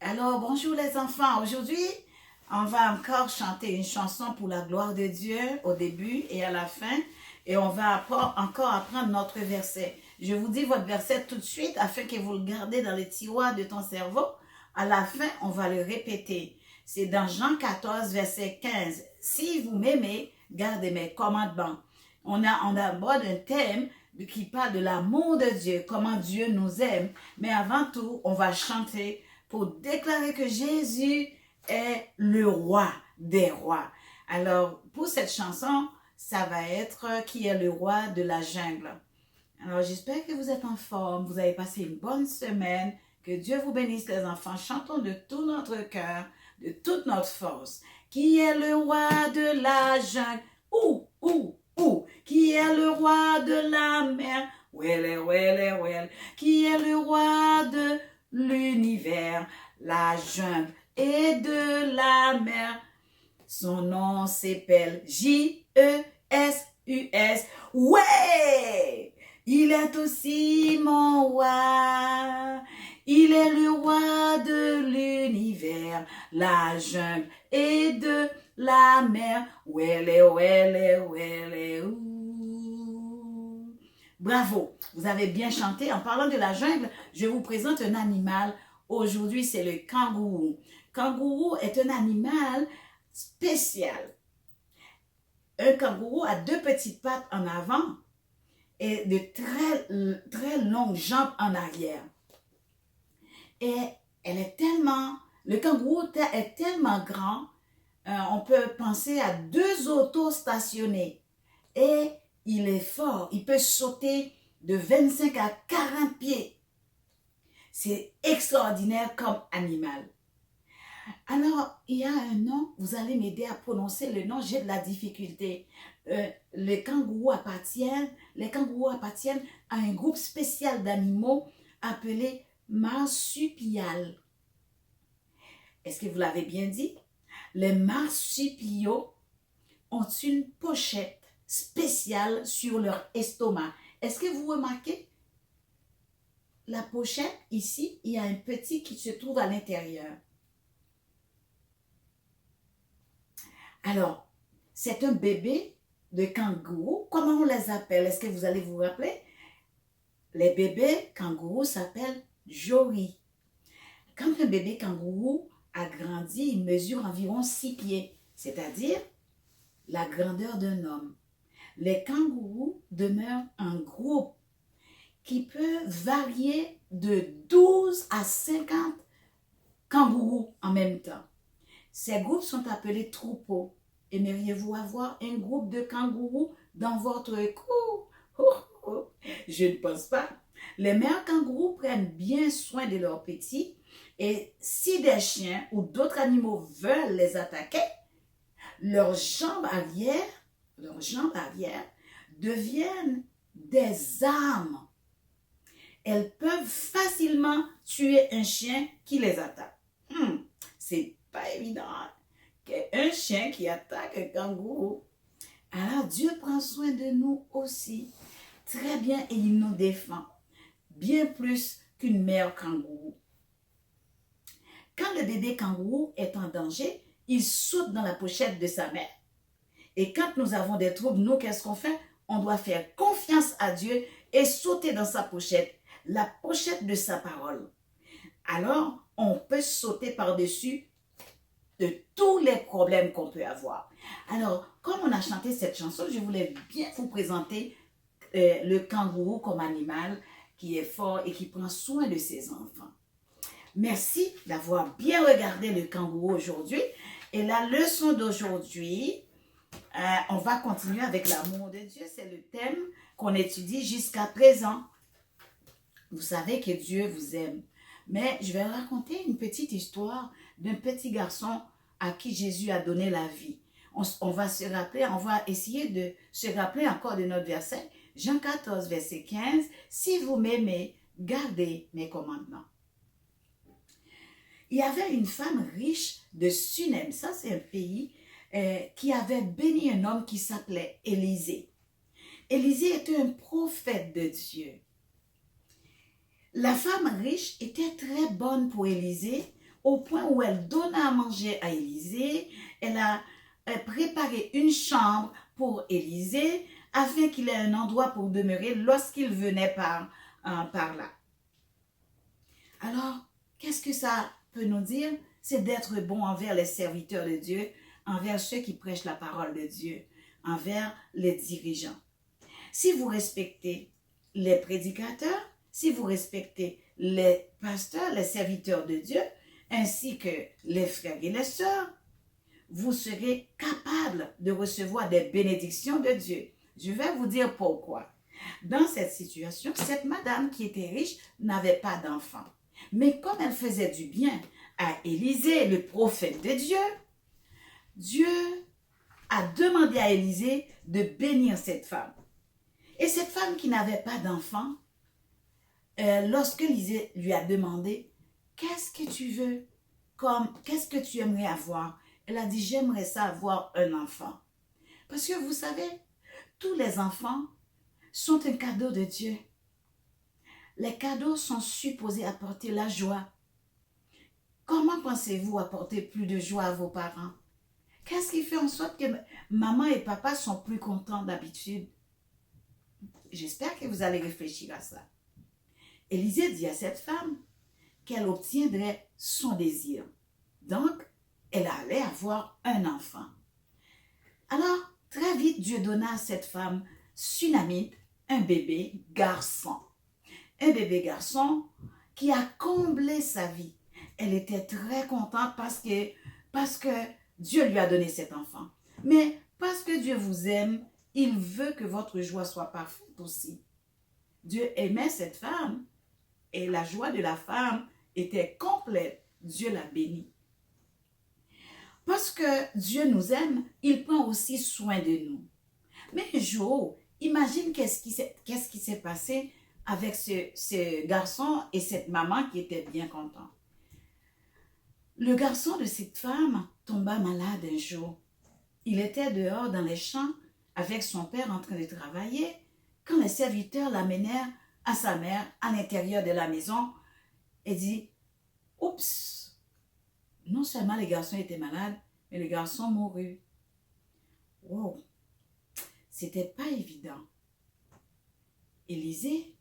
Alors, bonjour les enfants. Aujourd'hui, on va encore chanter une chanson pour la gloire de Dieu au début et à la fin. Et on va encore apprendre notre verset. Je vous dis votre verset tout de suite afin que vous le gardez dans les tiroirs de ton cerveau. À la fin, on va le répéter. C'est dans Jean 14, verset 15. Si vous m'aimez, gardez mes commandements. On aborde un thème qui parle de l'amour de Dieu, comment Dieu nous aime. Mais avant tout, on va chanter pour déclarer que Jésus est le roi des rois. Alors, pour cette chanson, ça va être qui est le roi de la jungle. Alors, j'espère que vous êtes en forme, vous avez passé une bonne semaine, que Dieu vous bénisse les enfants. Chantons de tout notre cœur, de toute notre force. Qui est le roi de la jungle? Qui est le roi de la mer? Well. Qui est le roi de l'univers, la jungle et de la mer? Son nom s'appelle J-E-S-U-S. Ouais! Il est aussi mon roi. Il est le roi de l'univers, la jungle et de la mer. Ouh. Bravo, vous avez bien chanté. En parlant de la jungle, je vous présente un animal. Aujourd'hui, c'est le kangourou. Kangourou est un animal spécial. Un kangourou a deux petites pattes en avant et de très longues jambes en arrière. Et le kangourou est tellement grand, on peut penser à deux autos stationnées. Et il est fort, il peut sauter de 25 à 40 pieds. C'est extraordinaire comme animal. Alors, il y a un nom, vous allez m'aider à prononcer le nom, j'ai de la difficulté. Les kangourous appartiennent à un groupe spécial d'animaux appelé marsupial. Est-ce que vous l'avez bien dit? Les marsupiaux ont une pochette spéciale sur leur estomac. Est-ce que vous remarquez? La pochette, ici, il y a un petit qui se trouve à l'intérieur. Alors, c'est un bébé de kangourou. Comment on les appelle? Est-ce que vous allez vous rappeler? Les bébés kangourous s'appellent joris. Quand un bébé kangourou a grandi, il mesure environ 6 pieds, c'est-à-dire la grandeur d'un homme. Les kangourous demeurent un groupe qui peut varier de 12 à 50 kangourous en même temps. Ces groupes sont appelés troupeaux. Aimeriez-vous avoir un groupe de kangourous dans votre cour? Je ne pense pas. Les mères kangourous prennent bien soin de leurs petits et si des chiens ou d'autres animaux veulent les attaquer, leurs jambes arrière deviennent des armes. Elles peuvent facilement tuer un chien qui les attaque. C'est pas évident qu'un chien qui attaque un kangourou. Alors Dieu prend soin de nous aussi. Très bien, et il nous défend. Bien plus qu'une mère kangourou. Quand le bébé kangourou est en danger, il saute dans la pochette de sa mère. Et quand nous avons des troubles, nous, qu'est-ce qu'on fait? On doit faire confiance à Dieu et sauter dans sa pochette, la pochette de sa parole. Alors, on peut sauter par-dessus de tous les problèmes qu'on peut avoir. Alors, comme on a chanté cette chanson, je voulais bien vous présenter le kangourou comme animal qui est fort et qui prend soin de ses enfants. Merci d'avoir bien regardé le kangourou aujourd'hui. Et la leçon d'aujourd'hui, on va continuer avec l'amour de Dieu. C'est le thème qu'on étudie jusqu'à présent. Vous savez que Dieu vous aime. Mais je vais raconter une petite histoire d'un petit garçon à qui Jésus a donné la vie. On va essayer de se rappeler encore de notre verset. Jean 14, verset 15. Si vous m'aimez, gardez mes commandements. Il y avait une femme riche de Sunem, ça c'est un pays, qui avait béni un homme qui s'appelait Élisée. Élisée était un prophète de Dieu. La femme riche était très bonne pour Élisée au point où elle donna à manger à Élisée. Elle a préparé une chambre pour Élisée afin qu'il ait un endroit pour demeurer lorsqu'il venait par là. Alors, qu'est-ce que ça peut nous dire? C'est d'être bon envers les serviteurs de Dieu, envers ceux qui prêchent la parole de Dieu, envers les dirigeants. Si vous respectez les prédicateurs, si vous respectez les pasteurs, les serviteurs de Dieu, ainsi que les frères et les sœurs, vous serez capable de recevoir des bénédictions de Dieu. Je vais vous dire pourquoi. Dans cette situation, cette madame qui était riche n'avait pas d'enfant. Mais comme elle faisait du bien à Élisée, le prophète de Dieu, Dieu a demandé à Élisée de bénir cette femme. Et cette femme qui n'avait pas d'enfant, lorsque Élisée lui a demandé, qu'est-ce que tu veux, qu'est-ce que tu aimerais avoir? Elle a dit, j'aimerais ça avoir un enfant. Parce que vous savez, tous les enfants sont un cadeau de Dieu. Les cadeaux sont supposés apporter la joie. Comment pensez-vous apporter plus de joie à vos parents? Qu'est-ce qui fait en sorte que maman et papa sont plus contents d'habitude? J'espère que vous allez réfléchir à ça. Élisée dit à cette femme qu'elle obtiendrait son désir. Donc, elle allait avoir un enfant. Alors, très vite, Dieu donna à cette femme Sunamite un bébé garçon. Un bébé garçon qui a comblé sa vie. Elle était très contente parce que Dieu lui a donné cet enfant. Mais parce que Dieu vous aime, il veut que votre joie soit parfaite aussi. Dieu aimait cette femme et la joie de la femme était complète. Dieu l'a bénie. Parce que Dieu nous aime, il prend aussi soin de nous. Mais un jour, imagine qu'est-ce qui s'est passé avec ce garçon et cette maman qui était bien contents. Le garçon de cette femme tomba malade un jour. Il était dehors dans les champs avec son père en train de travailler quand les serviteurs l'amenèrent à sa mère à l'intérieur de la maison et dit « Oups !» Non seulement le garçon était malade, mais le garçon mourut. Wow! C'était pas évident. Élisée,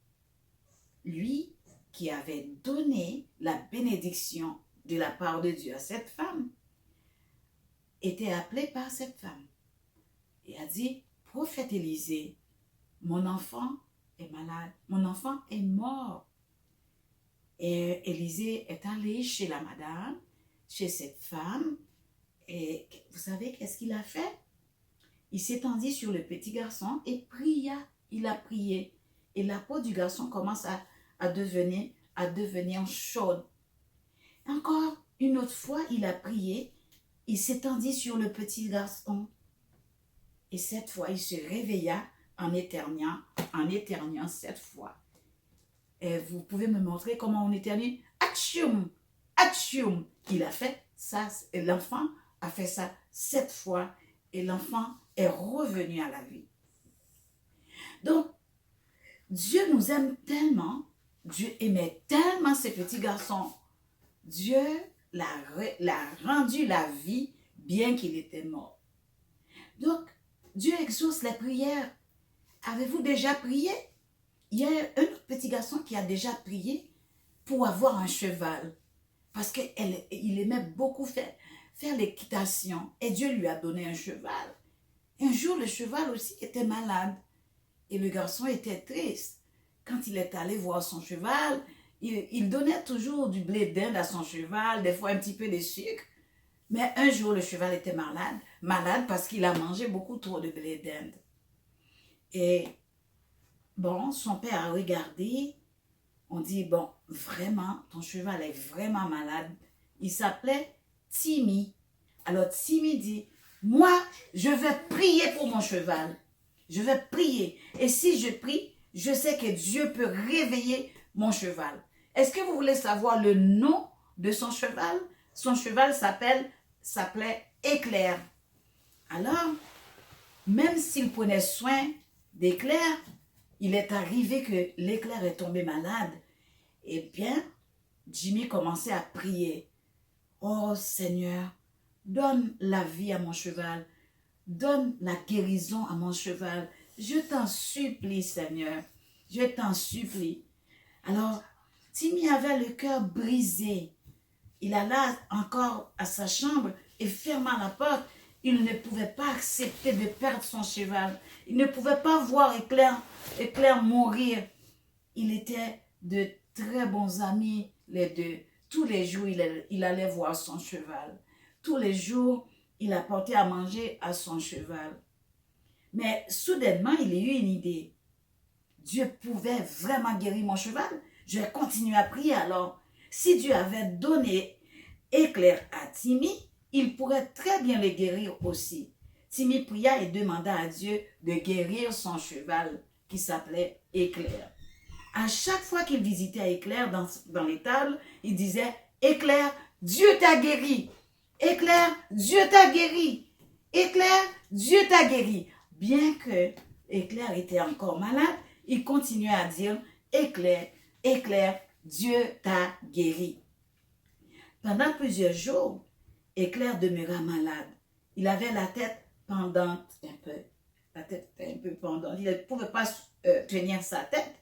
lui, qui avait donné la bénédiction de la part de Dieu à cette femme, était appelé par cette femme et a dit, prophète Élisée, mon enfant est malade, mon enfant est mort. Et Élisée est allé chez la madame, chez cette femme, et vous savez qu'est-ce qu'il a fait? Il s'étendit sur le petit garçon et pria, il a prié. Et la peau du garçon commence à devenir chaude. Encore une autre fois, il a prié, il s'étendit sur le petit garçon. Et cette fois, il se réveilla en éternuant 7 fois. Et vous pouvez me montrer comment on éternue? Atchoum, atchoum. Il a fait ça, et l'enfant a fait ça 7 fois et l'enfant est revenu à la vie. Donc, Dieu nous aime tellement, Dieu aimait tellement ces petits garçons. Dieu l'a rendu la vie bien qu'il était mort. Donc, Dieu exauce les prières. Avez-vous déjà prié? Il y a un autre petit garçon qui a déjà prié pour avoir un cheval. Parce qu'il aimait beaucoup faire l'équitation. Et Dieu lui a donné un cheval. Un jour, le cheval aussi était malade. Et le garçon était triste. Quand il est allé voir son cheval, il donnait toujours du blé d'Inde à son cheval, des fois un petit peu de sucre. Mais un jour, le cheval était malade parce qu'il a mangé beaucoup trop de blé d'Inde. Et bon, son père a regardé. On dit, bon, vraiment, ton cheval est vraiment malade. Il s'appelait Timmy. Alors Timmy dit, moi, je vais prier pour mon cheval. Je vais prier. Et si je prie, je sais que Dieu peut réveiller mon cheval. Est-ce que vous voulez savoir le nom de son cheval? Son cheval s'appelait Éclair. Alors, même s'il prenait soin d'Éclair, il est arrivé que l'Éclair est tombé malade. Eh bien, Jimmy commençait à prier. Oh Seigneur, donne la vie à mon cheval. Donne la guérison à mon cheval. Je t'en supplie, Seigneur. Je t'en supplie. Alors, Timmy avait le cœur brisé. Il alla encore à sa chambre et ferma la porte. Il ne pouvait pas accepter de perdre son cheval. Il ne pouvait pas voir Éclair mourir. Il était de très bons amis, les deux. Tous les jours, il allait voir son cheval. Tous les jours, il apportait à manger à son cheval. Mais soudainement, il a eu une idée. Dieu pouvait vraiment guérir mon cheval. Je vais continuer à prier alors. Si Dieu avait donné Éclair à Timmy, il pourrait très bien le guérir aussi. Timmy pria et demanda à Dieu de guérir son cheval qui s'appelait Éclair. À chaque fois qu'il visitait Éclair dans l'étable, il disait « Éclair, Dieu t'a guéri. Éclair, Dieu t'a guéri. Éclair, Dieu t'a guéri. » Bien que Éclair était encore malade, il continuait à dire « Éclair, Éclair, Dieu t'a guéri. » Pendant plusieurs jours, Éclair demeura malade. Il avait la tête pendante un peu. La tête était un peu pendante. Il ne pouvait pas tenir sa tête.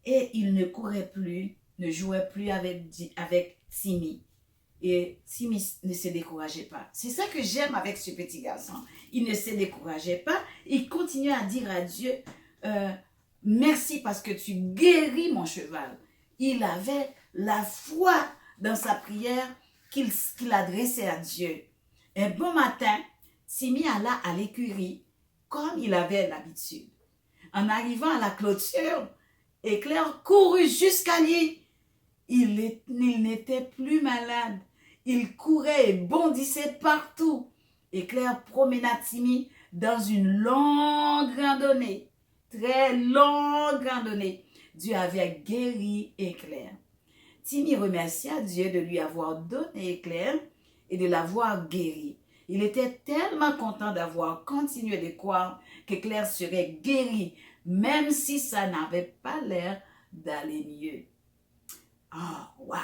Et il ne courait plus, ne jouait plus avec Timmy. Et Timmy ne se décourageait pas. C'est ça que j'aime avec ce petit garçon. Il ne se décourageait pas. Il continuait à dire à Dieu, merci parce que tu guéris mon cheval. Il avait la foi dans sa prière qu'il adressait à Dieu. Un bon matin, Timmy alla à l'écurie comme il avait l'habitude. En arrivant à la clôture, Éclair courut jusqu'à lui. Il n'était plus malade. Il courait et bondissait partout. Éclair promena Timmy dans une longue randonnée. Très longue randonnée. Dieu avait guéri Éclair. Timmy remercia Dieu de lui avoir donné Éclair et de l'avoir guéri. Il était tellement content d'avoir continué de croire qu'Éclair serait guéri, même si ça n'avait pas l'air d'aller mieux. Ah, wow!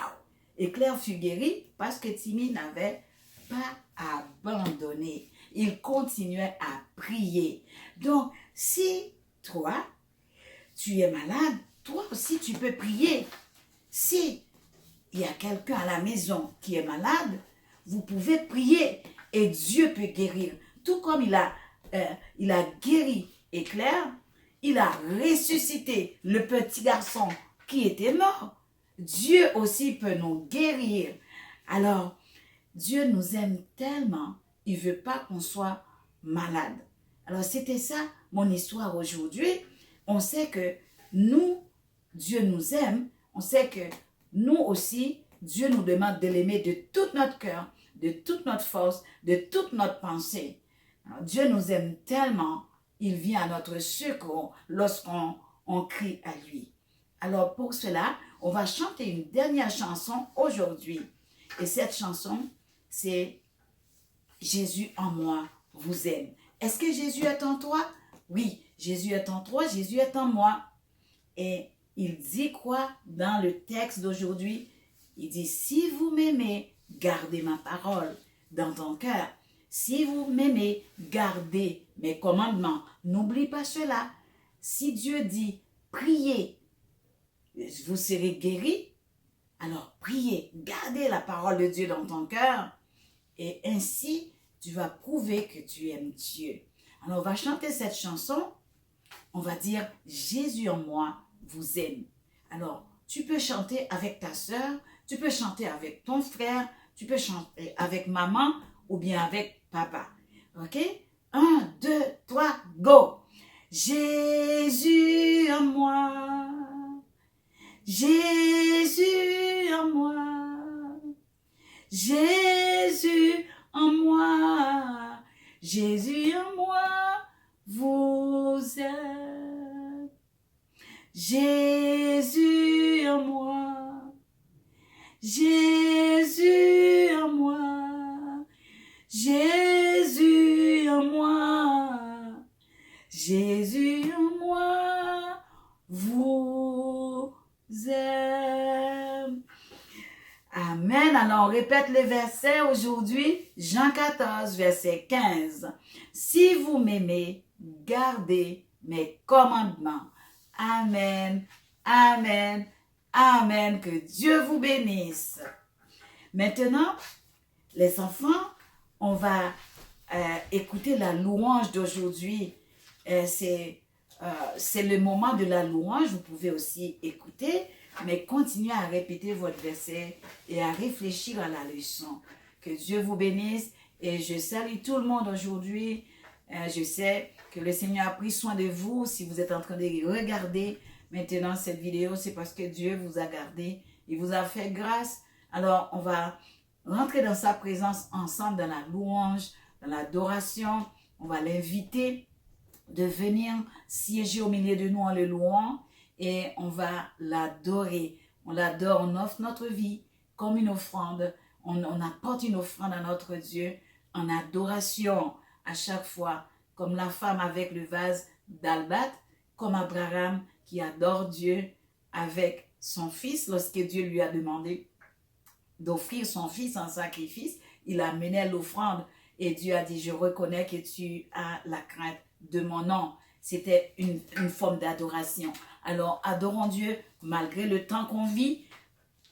Éclair fut guéri parce que Timmy n'avait pas abandonné. Il continuait à prier. Donc, si toi, tu es malade, toi aussi tu peux prier. Si il y a quelqu'un à la maison qui est malade, vous pouvez prier et Dieu peut guérir. Tout comme il a guéri Éclair, il a ressuscité le petit garçon qui était mort. Dieu aussi peut nous guérir. Alors, Dieu nous aime tellement, il ne veut pas qu'on soit malade. Alors, c'était ça mon histoire aujourd'hui. On sait que nous, Dieu nous aime. On sait que nous aussi, Dieu nous demande de l'aimer de tout notre cœur, de toute notre force, de toute notre pensée. Alors, Dieu nous aime tellement, il vient à notre secours lorsqu'on crie à lui. Alors pour cela, on va chanter une dernière chanson aujourd'hui. Et cette chanson, c'est « Jésus en moi vous aime ». Est-ce que Jésus est en toi? Oui, Jésus est en toi, Jésus est en moi. Et il dit quoi dans le texte d'aujourd'hui? Il dit « Si vous m'aimez, gardez ma parole dans ton cœur. Si vous m'aimez, gardez mes commandements. » N'oublie pas cela. Si Dieu dit « Priez, vous serez guéris », alors priez, gardez la parole de Dieu dans ton cœur. Et ainsi, tu vas prouver que tu aimes Dieu. Alors, on va chanter cette chanson. On va dire « Jésus en moi vous aime ». Alors, tu peux chanter avec ta sœur, tu peux chanter avec ton frère, tu peux chanter avec maman ou bien avec papa. OK? 1, 2, 3, go! Jésus en moi, Jésus en moi, Jésus en moi, Jésus en moi vous aime. Jésus en moi, Jésus en moi, Jésus en moi, Jésus en moi vous aime. Amen, Alors, on répète le verset aujourd'hui, Jean 14, verset 15. Si vous m'aimez, gardez mes commandements. Amen, amen, amen. Que Dieu vous bénisse. Maintenant, les enfants, on va écouter la louange d'aujourd'hui. C'est le moment de la louange. Vous pouvez aussi écouter, mais continuez à répéter votre verset et à réfléchir à la leçon. Que Dieu vous bénisse et je salue tout le monde aujourd'hui. Je sais que le Seigneur a pris soin de vous. Si vous êtes en train de regarder maintenant cette vidéo, c'est parce que Dieu vous a gardé. Il vous a fait grâce. Alors, on va rentrer dans sa présence ensemble dans la louange, dans l'adoration. On va l'inviter de venir siéger au milieu de nous en le louant et on va l'adorer. On l'adore, on offre notre vie comme une offrande. On apporte une offrande à notre Dieu en adoration à chaque fois, comme la femme avec le vase d'albâtre, comme Abraham qui adore Dieu avec son fils lorsque Dieu lui a demandé d'offrir son fils en sacrifice. Il amenait l'offrande et Dieu a dit, je reconnais que tu as la crainte de mon nom. C'était une forme d'adoration. Alors, adorons Dieu malgré le temps qu'on vit.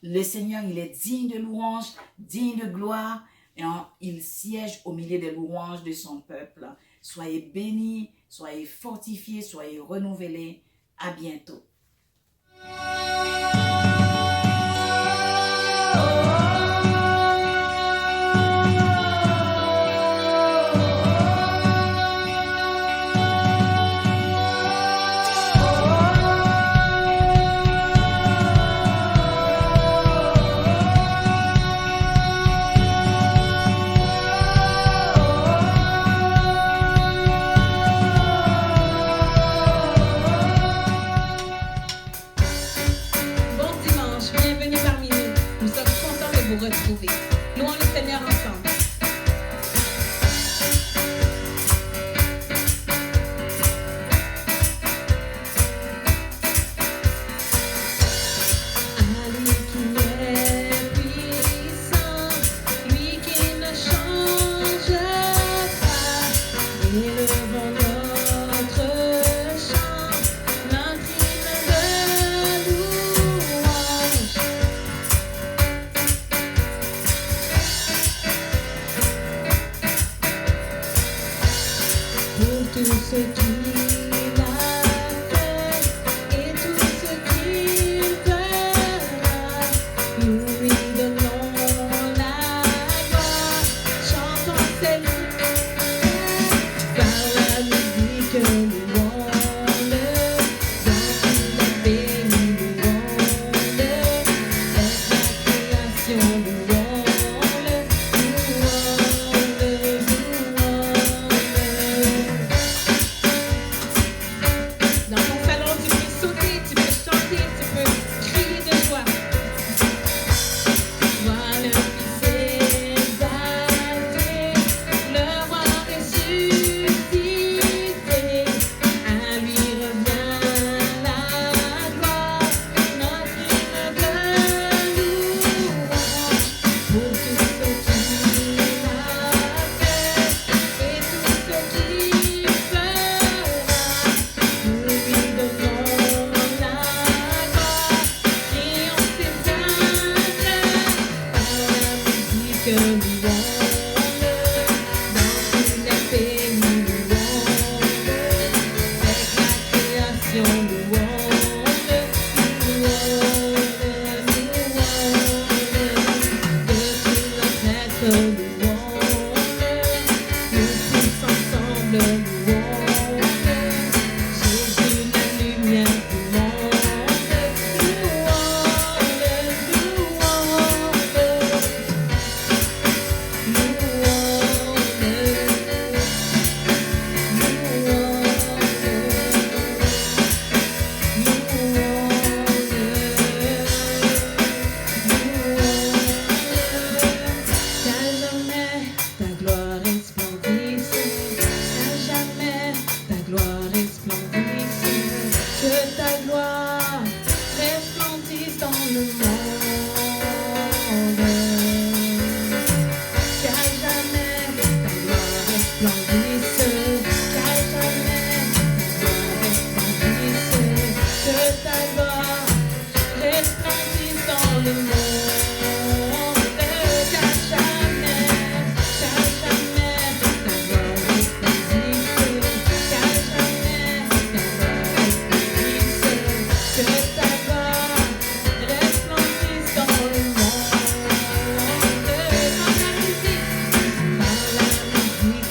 Le Seigneur, il est digne de louange, digne de gloire. Et il siège au milieu des louanges de son peuple. Soyez bénis, soyez fortifiés, soyez renouvelés. À bientôt. Retrouver. Louons le Seigneur ensemble. À lui qui est puissant, lui qui ne change pas, élevons notre chant, notre hymne de louange. Pour tout ce qu'il a fait et tout ce qu'il fera, nous lui donnons la gloire, chantons ses louanges, par la musique louons-le, dans toute la bénie louons-le, avec la création louons-le, louons-le, louons-le. Dans ton salon, tu peux sauter, tu peux chanter, tu peux crier de joie. Vois le Fils exalté, le roi ressuscité. À lui revient la gloire, notre hymne de louange. Pour tout ce qu'il a fait et tout ce qu'il fera, nous lui donnons la gloire, crions ses œuvres, par la musique louons-le, dans tous les pays louons-le, avec la création louons-le, louons-le, de tout notre être louons-le, nous tous ensemble louons-le. Jésus, la lumière du monde, louons-le, louons-le.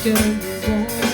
que louons-le.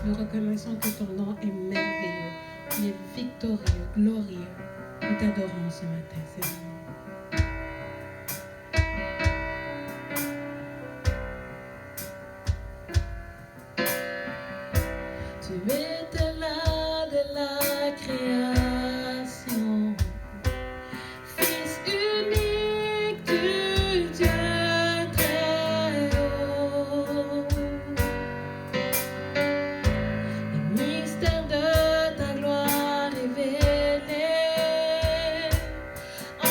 Nous reconnaissons que ton nom est merveilleux, il est victorieux, glorieux. Nous t'adorons ce matin, Seigneur. Tu étais là de la création, Fils unique du Dieu très haut. Le mystère de ta gloire révélé en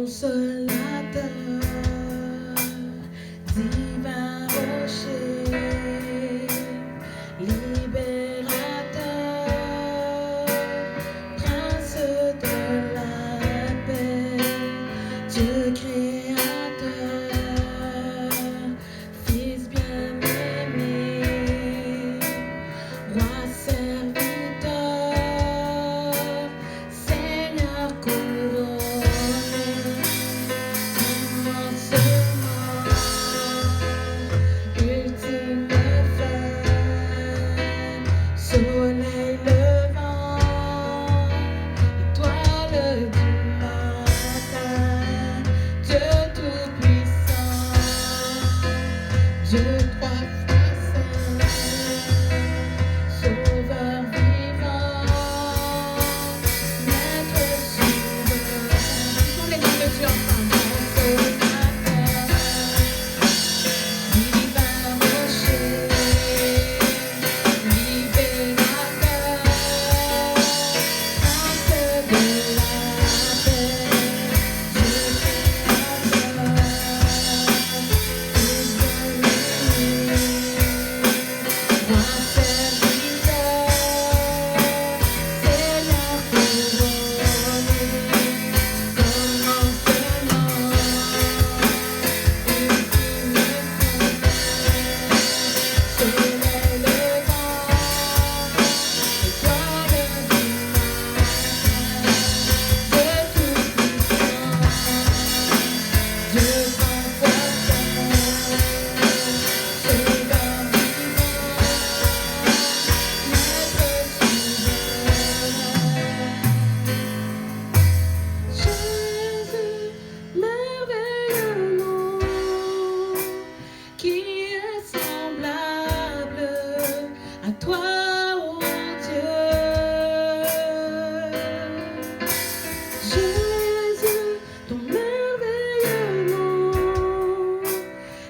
consolateur, divin rocher, libérateur, prince de la paix, Dieu créateur, Fils bien-aimé, Roi serviteur, Seigneur couronné, commencement, ultime fin, soleil levant, étoile du matin, Dieu tout-puissant, Dieu trois fois saint, Sauveur vivant, Maître souverain. Disons les noms de Dieu ensemble. Consolateur, divin rocher, libérateur, prince de la paix, Dieu créateur, Fils bien-aimé, Roi serviteur, Seigneur couronné, commencement, ultime fin, soleil levant, étoile du matin, Dieu tout-puissant, Dieu trois fois saint, Sauveur vivant, Maître souverain. Jésus, merveilleux nom, qui est semblable à toi, ô Dieu. Jésus, ton merveilleux nom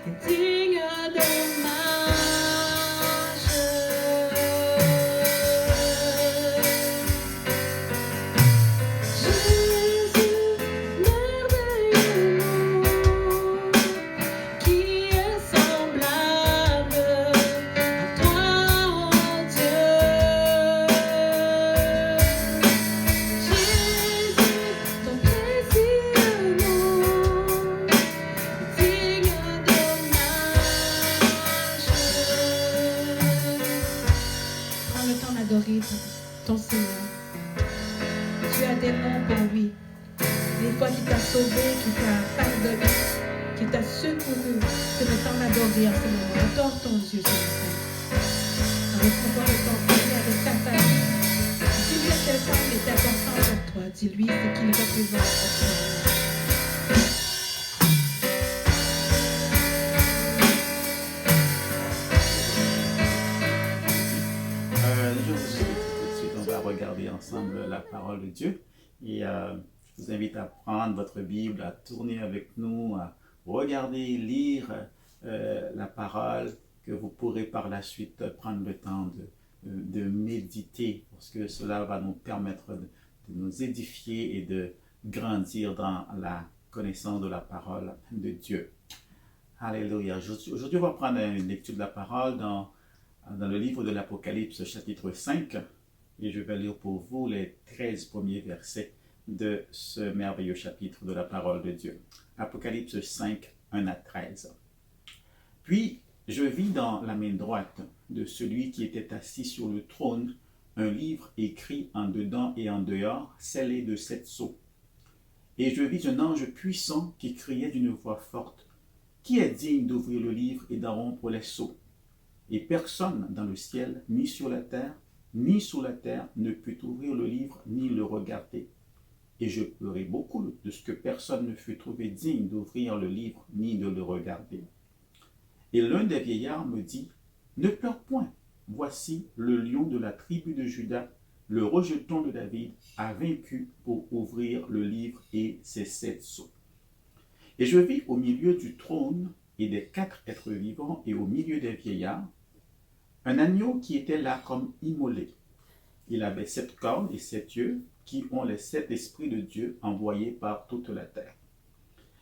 est digne d'hommage. Jésus, merveilleux nom, qui est semblable à toi, ô Dieu. Jésus, ton précieux nom est digne d'hommage. Prends le temps d'adorer ton Seigneur. Tu as des noms pour lui. Des fois qui t'a sauvé, qui t'a pardonné, qui t'a secouru. C'est le temps d'adorer en ce moment. Adore ton Dieu ce matin. Reprends le temps de prier avec ta famille. Dis-lui à quel point il est important pour toi. Dis-lui ce qu'il représente pour toi. Je vous invite tout de suite, on va regarder ensemble la parole de Dieu. Et je vous invite à prendre votre Bible, à tourner avec nous, à regarder, lire la parole, que vous pourrez par la suite prendre le temps de méditer, parce que cela va nous permettre de nous édifier et de grandir dans la connaissance de la parole de Dieu. Alléluia. Aujourd'hui, on va prendre une lecture de la parole dans le livre de l'Apocalypse, chapitre 5, et je vais lire pour vous les 13 premiers versets de ce merveilleux chapitre de la parole de Dieu. Apocalypse 5, 1 à 13. Puis, je vis dans la main droite de celui qui était assis sur le trône un livre écrit en dedans et en dehors, scellé de 7 sceaux. Et je vis un ange puissant qui criait d'une voix forte, « Qui est digne d'ouvrir le livre et d'en rompre les sceaux ?» Et personne dans le ciel, ni sur la terre, ni sous la terre, ne put ouvrir le livre, ni le regarder. Et je pleurai beaucoup de ce que personne ne fut trouvé digne d'ouvrir le livre, ni de le regarder. Et l'un des vieillards me dit, « Ne pleure point, voici le lion de la tribu de Juda, le rejeton de David, a vaincu pour ouvrir le livre et ses 7 sceaux. » Et je vis au milieu du trône et des 4 êtres vivants et au milieu des vieillards, un agneau qui était là comme immolé. Il avait 7 cornes et 7 yeux, qui ont les 7 esprits de Dieu envoyés par toute la terre.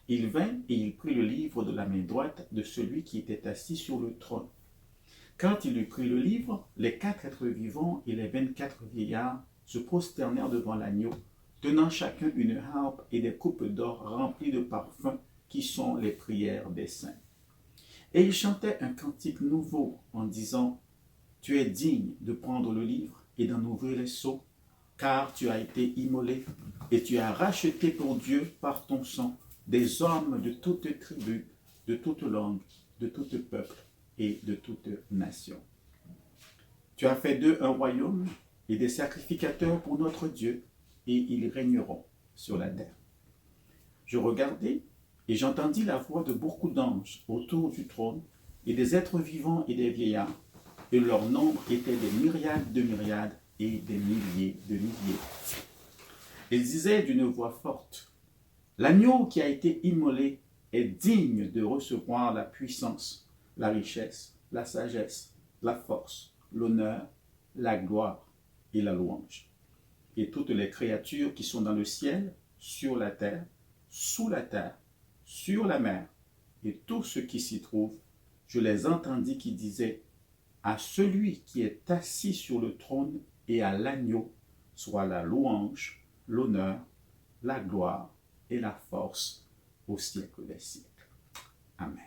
Il vint et il prit le livre de la main droite de celui qui était assis sur le trône. Quand il eut pris le livre, les 4 êtres vivants et les 24 vieillards se prosternèrent devant l'agneau, tenant chacun une harpe et des coupes d'or remplies de parfums qui sont les prières des saints. Et ils chantaient un cantique nouveau en disant « Tu es digne de prendre le livre et d'en ouvrir les sceaux, car tu as été immolé et tu as racheté pour Dieu par ton sang des hommes de toute tribu, de toute langue, de tout peuple et de toute nation. Tu as fait d'eux un royaume et des sacrificateurs pour notre Dieu, et ils régneront sur la terre. Je regardai, et j'entendis la voix de beaucoup d'anges autour du trône, et des êtres vivants et des vieillards, et leur nombre était des myriades de myriades et des milliers de milliers. Ils disaient d'une voix forte, « L'agneau qui a été immolé est digne de recevoir la puissance, la richesse, la sagesse, la force, l'honneur, la gloire et la louange. » Et toutes les créatures qui sont dans le ciel, sur la terre, sous la terre, sur la mer, et tout ce qui s'y trouve, je les entendis qui disaient, « À celui qui est assis sur le trône et à l'agneau, soit la louange, l'honneur, la gloire et la force au siècle des siècles. » Amen.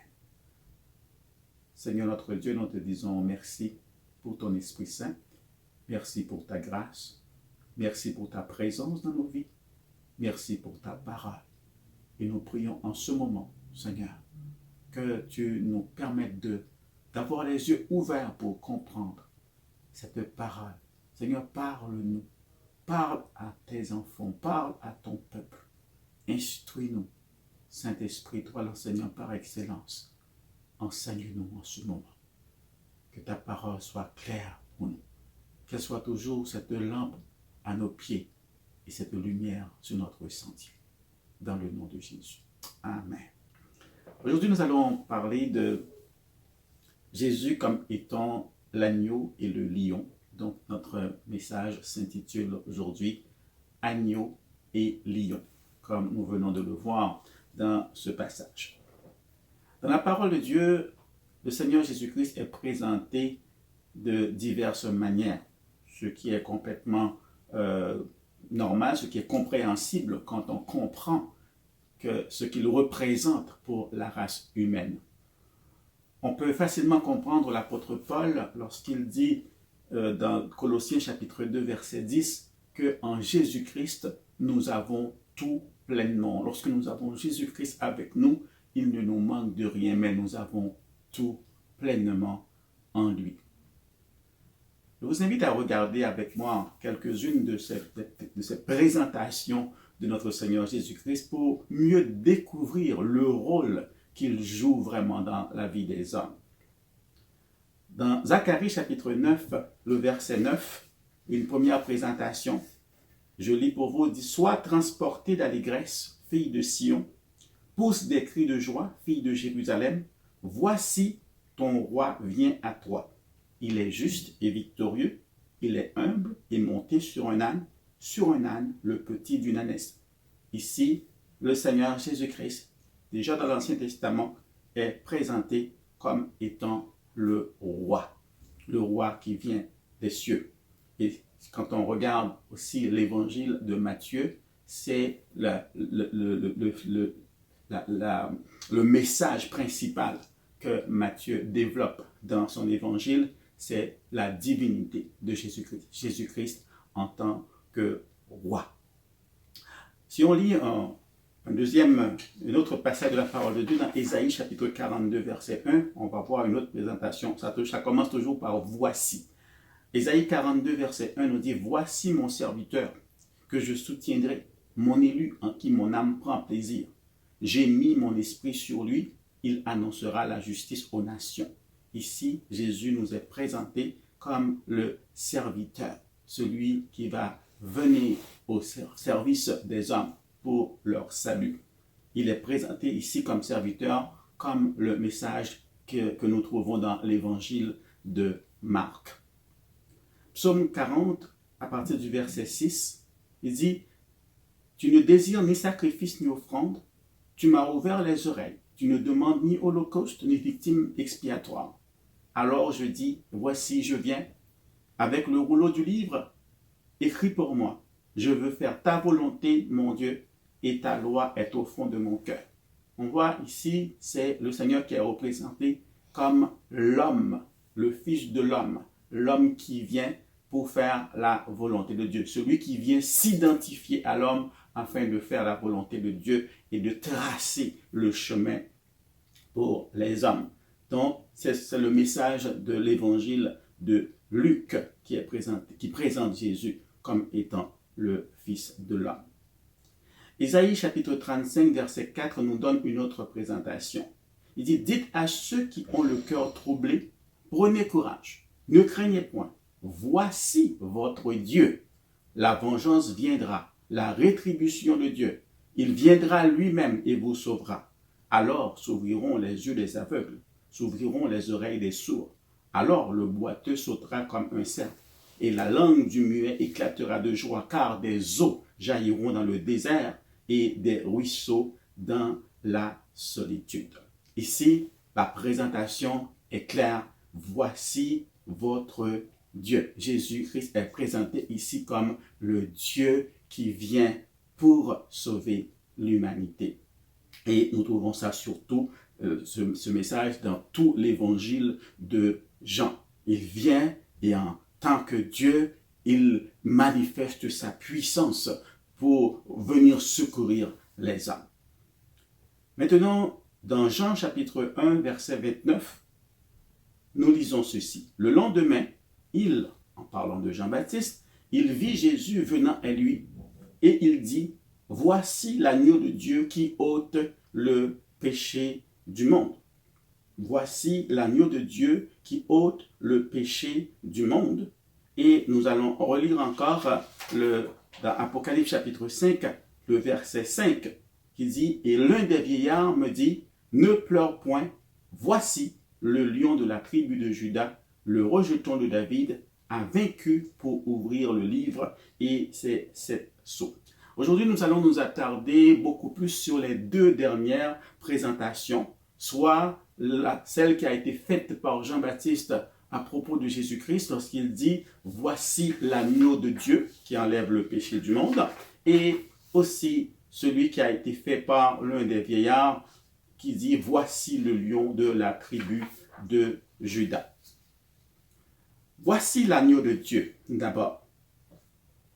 Seigneur notre Dieu, nous te disons merci pour ton Esprit Saint. Merci pour ta grâce. Merci pour ta présence dans nos vies. Merci pour ta parole. Et nous prions en ce moment, Seigneur, que tu nous permettes d'avoir les yeux ouverts pour comprendre cette parole. Seigneur, parle-nous. Parle à tes enfants. Parle à ton peuple. Instruis-nous. Saint-Esprit, toi l'enseignant par excellence. Enseigne-nous en ce moment. Que ta parole soit claire pour nous. Qu'elle soit toujours cette lampe à nos pieds et cette lumière sur notre sentier. Dans le nom de Jésus. Amen. Aujourd'hui, nous allons parler de Jésus comme étant l'agneau et le lion. Donc, notre message s'intitule aujourd'hui « Agneau et lion », comme nous venons de le voir dans ce passage. Dans la parole de Dieu, le Seigneur Jésus-Christ est présenté de diverses manières, ce qui est complètement normal, ce qui est compréhensible quand on comprend ce qu'il représente pour la race humaine. On peut facilement comprendre l'apôtre Paul lorsqu'il dit dans Colossiens chapitre 2 verset 10 qu'en Jésus-Christ nous avons tout pleinement. Lorsque nous avons Jésus-Christ avec nous, il ne nous manque de rien, mais nous avons tout pleinement en lui. Je vous invite à regarder avec moi quelques-unes de ces présentations de notre Seigneur Jésus-Christ pour mieux découvrir le rôle qu'il joue vraiment dans la vie des hommes. Dans Zacharie chapitre 9, le verset 9, une première présentation, je lis pour vous, dit « Sois transportée d'allégresse, fille de Sion, pousse des cris de joie, fille de Jérusalem, voici ton roi vient à toi. Il est juste et victorieux, il est humble et monté sur un âne, le petit d'une ânesse. » Ici, le Seigneur Jésus-Christ, déjà dans l'Ancien Testament, est présenté comme étant le roi qui vient des cieux. Et quand on regarde aussi l'évangile de Matthieu, c'est le message principal que Matthieu développe dans son évangile, c'est la divinité de Jésus-Christ. Jésus-Christ en tant que roi. Si on lit un autre passage de la parole de Dieu dans Ésaïe chapitre 42 verset 1, on va voir une autre présentation. Ça commence toujours par « voici ». Ésaïe 42 verset 1 nous dit « Voici mon serviteur que je soutiendrai, mon élu en qui mon âme prend plaisir. J'ai mis mon esprit sur lui, il annoncera la justice aux nations. » Ici, Jésus nous est présenté comme le serviteur, celui qui va venir au service des hommes pour leur salut. Il est présenté ici comme serviteur, comme le message que nous trouvons dans l'évangile de Marc. Psaume 40, à partir du verset 6, il dit « Tu ne désires ni sacrifice ni offrande, tu m'as ouvert les oreilles. Tu ne demandes ni holocauste, ni victime expiatoire. Alors je dis, voici, je viens. Avec le rouleau du livre, écris pour moi. Je veux faire ta volonté, mon Dieu, et ta loi est au fond de mon cœur. On voit ici, c'est le Seigneur qui est représenté comme l'homme, le Fils de l'homme qui vient pour faire la volonté de Dieu, celui qui vient s'identifier à l'homme afin de faire la volonté de Dieu et de tracer le chemin pour les hommes. Donc, c'est le message de l'évangile de Luc qui présente Jésus comme étant le Fils de l'homme. Ésaïe chapitre 35, verset 4 nous donne une autre présentation. Il dit, dites à ceux qui ont le cœur troublé, prenez courage, ne craignez point. Voici votre Dieu. La vengeance viendra, la rétribution de Dieu. Il viendra lui-même et vous sauvera. Alors s'ouvriront les yeux des aveugles, s'ouvriront les oreilles des sourds. Alors le boiteux sautera comme un cerf, et la langue du muet éclatera de joie, car des eaux jailliront dans le désert et des ruisseaux dans la solitude. Ici, la présentation est claire. Voici votre Dieu. Jésus-Christ est présenté ici comme le Dieu qui vient pour sauver l'humanité. Et nous trouvons ça surtout, ce message dans tout l'évangile de Jean. Il vient et en tant que Dieu, il manifeste sa puissance pour venir secourir les hommes. Maintenant, dans Jean chapitre 1, verset 29, nous lisons ceci. Le lendemain, en parlant de Jean-Baptiste, il vit Jésus venant à lui et il dit, « Voici l'agneau de Dieu qui ôte le péché du monde. » Voici l'agneau de Dieu qui ôte le péché du monde. Et nous allons relire encore dans Apocalypse chapitre 5, le verset 5, qui dit, « Et l'un des vieillards me dit, ne pleure point, voici le lion de la tribu de Juda, le rejeton de David, a vaincu pour ouvrir le livre et ses 7 sceaux. » Aujourd'hui, nous allons nous attarder beaucoup plus sur les deux dernières présentations, soit celle qui a été faite par Jean-Baptiste à propos de Jésus-Christ lorsqu'il dit « Voici l'agneau de Dieu qui enlève le péché du monde » et aussi celui qui a été fait par l'un des vieillards qui dit « Voici le lion de la tribu de Juda ». Voici l'agneau de Dieu, d'abord.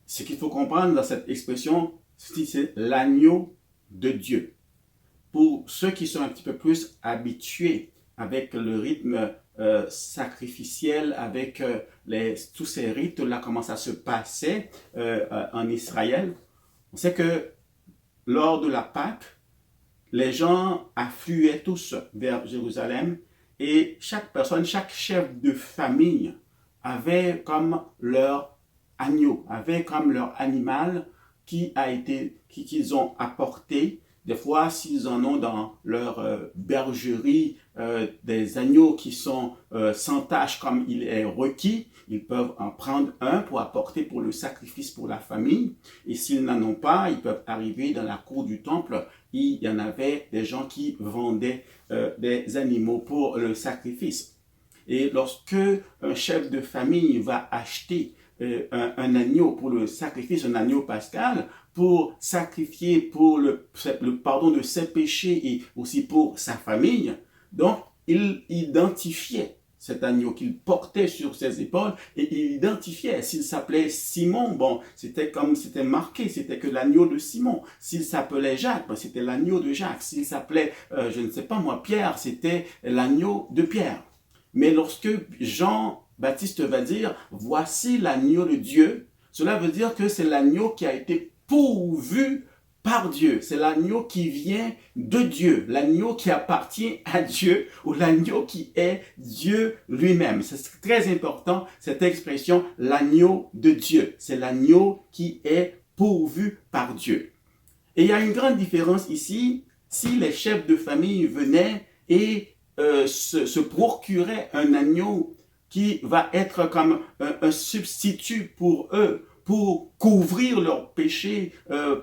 Ce qu'il faut comprendre dans cette expression, c'est l'agneau de Dieu. Pour ceux qui sont un petit peu plus habitués avec le rythme sacrificiel, avec tous ces rites-là, comment ça se passait en Israël, on sait que lors de la Pâque, les gens affluaient tous vers Jérusalem et chaque personne, chaque chef de famille avait comme leur agneau, avait comme leur animal qu'ils ont apporté. Des fois, s'ils en ont dans leur bergerie des agneaux qui sont sans tache comme il est requis, ils peuvent en prendre un pour apporter pour le sacrifice pour la famille. Et s'ils n'en ont pas, ils peuvent arriver dans la cour du temple. Il y en avait des gens qui vendaient des animaux pour le sacrifice. Et lorsque un chef de famille va acheter un agneau pour le sacrifice, un agneau pascal, pour sacrifier pour le pardon de ses péchés et aussi pour sa famille, donc il identifiait cet agneau qu'il portait sur ses épaules et il identifiait. S'il s'appelait Simon, bon, c'était marqué, c'était que l'agneau de Simon. S'il s'appelait Jacques, bon, c'était l'agneau de Jacques. S'il s'appelait, je ne sais pas moi, Pierre, c'était l'agneau de Pierre. Mais lorsque Jean-Baptiste va dire, voici l'agneau de Dieu, cela veut dire que c'est l'agneau qui a été pourvu par Dieu. C'est l'agneau qui vient de Dieu, l'agneau qui appartient à Dieu ou l'agneau qui est Dieu lui-même. C'est très important, cette expression, l'agneau de Dieu. C'est l'agneau qui est pourvu par Dieu. Et il y a une grande différence ici, si les chefs de famille venaient et se procuraient un agneau qui va être comme un substitut pour eux, pour couvrir leurs péchés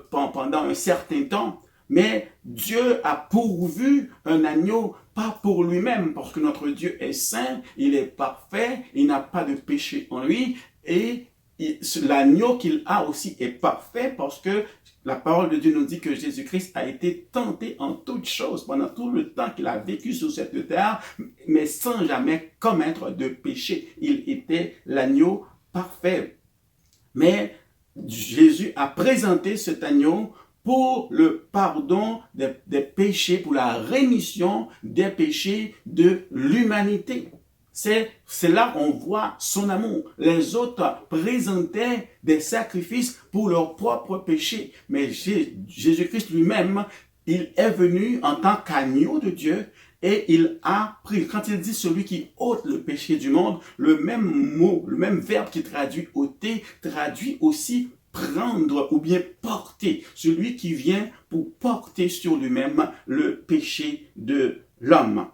pendant un certain temps, Mais Dieu a pourvu un agneau, pas pour lui-même, parce que notre Dieu est saint, il est parfait, il n'a pas de péché en lui, et l'agneau qu'il a aussi est parfait parce que la parole de Dieu nous dit que Jésus-Christ a été tenté en toutes choses pendant tout le temps qu'il a vécu sur cette terre, mais sans jamais commettre de péché. Il était l'agneau parfait. Mais Jésus a présenté cet agneau pour le pardon des péchés, pour la rémission des péchés de l'humanité. C'est là qu'on voit son amour. Les autres présentaient des sacrifices pour leurs propres péchés. Mais Jésus-Christ lui-même, il est venu en tant qu'agneau de Dieu et il a pris, quand il dit celui qui ôte le péché du monde, le même mot, le même verbe qui traduit ôter, traduit aussi prendre ou bien porter. Celui qui vient pour porter sur lui-même le péché de l'homme.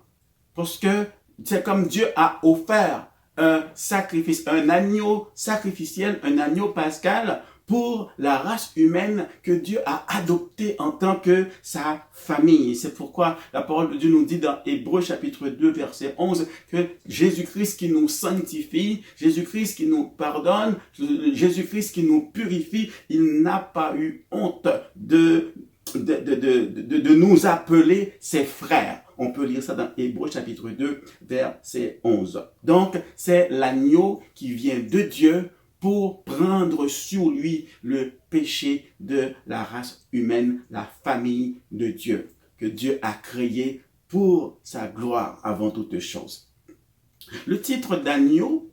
Parce que c'est comme Dieu a offert un sacrifice, un agneau sacrificiel, un agneau pascal pour la race humaine que Dieu a adopté en tant que sa famille. C'est pourquoi la parole de Dieu nous dit dans Hébreux chapitre 2 verset 11 que Jésus-Christ qui nous sanctifie, Jésus-Christ qui nous pardonne, Jésus-Christ qui nous purifie, il n'a pas eu honte de nous appeler ses frères. On peut lire ça dans Hébreux chapitre 2, verset 11. Donc, c'est l'agneau qui vient de Dieu pour prendre sur lui le péché de la race humaine, la famille de Dieu, que Dieu a créé pour sa gloire avant toute chose. Le titre d'agneau,